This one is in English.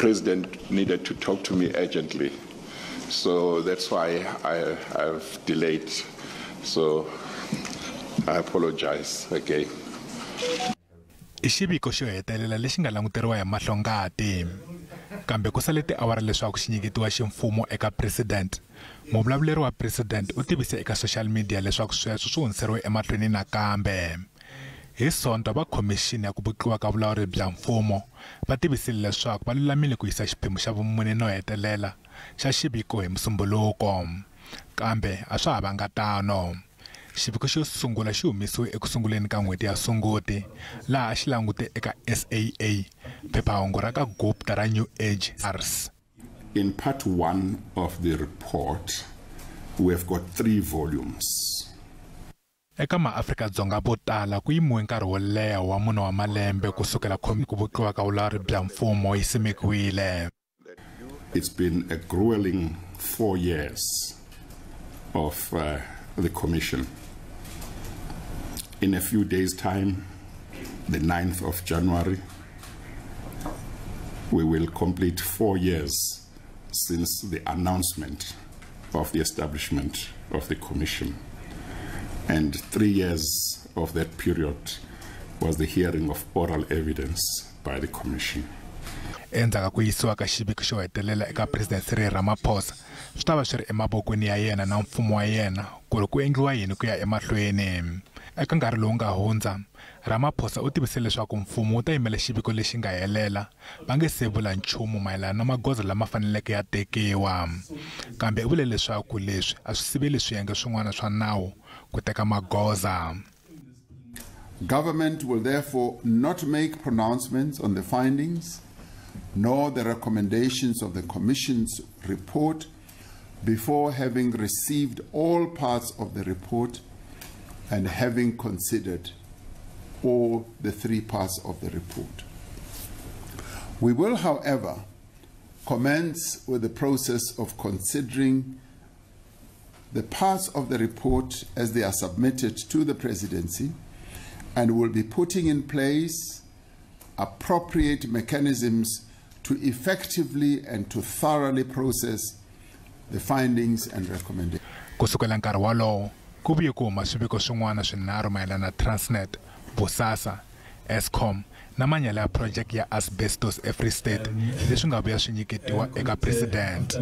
president needed to talk to me urgently. So that's why I've delayed. So I apologize again. Xiviko xo hetelela lexi nga languteriwa hi mahlongati kambe ku sale tiawara leswaku xi nyiketiwa ximfumo eka president. Muvulavuleri wa president u tivise eka social media leswaku sweswo swi hundzeriwe emahlweni nakambe. Hi Sonto va khomixini ya ku vutliwa ka vulawuri bya mfumo va tivisile leswaku va lulamile ku yisa xiphemu xa vumune no hetelela xa xiviko hi Musumbhuluko kambe a swa ha vanga tano. Xiviko xo sungula xi humisiwe ekusunguleni ka n'hweti ya Sunguti laha xi langute eka SAA phephahungu ra ka Gupta ra New Age Ars. In part 1 of the report, we have got 3 volumes. Eka maAfrika-Dzonga vo tala ku yimiwe nkarhi wo leha wa mune wa malembe kusukela ku vutliwa ka vulawuri bya mfumo yi simekiwile. It's been a grueling 4 years of the commission. In a few days' time, the 9th of January, we will complete 4 years since the announcement of the establishment of the commission. And 3 years of that period was the hearing of oral evidence by the commission. Endzhaku ku yisiwa ka xiviko xo hetelela eka president Cyril Ramaphosa swi ta va swi ri emavokweni ya yena na mfumo wa yena ku ri ku endliwa yini ku ya emahlweni. Eka nkarhi lowu nga hundza Ramaphosa u tivise leswaku mfumo wu ta yimela xiviko lexi nga helela va nge se vula nchumu mayelana na magoza lama faneleke ya tekiwa kambe u vule leswaku leswi a swi siveli swiyenge swin'wana swa nawu ku teka magoza. Government will therefore not make pronouncements on the findings nor the recommendations of the Commission's report before having received all parts of the report and having considered all the 3 parts of the report. We will, however, commence with the process of considering the parts of the report as they are submitted to the Presidency and will be putting in place appropriate mechanisms to effectively and to thoroughly process the findings and recommendations. Kusukela nkarhi walowo ku vuye ku huma swiviko swin'wana swinharhu mayelana na Transnet, Busasa, Eskom na manyala ya project ya asbestos eFree State leswi nga vuya swi nyiketiwa eka president.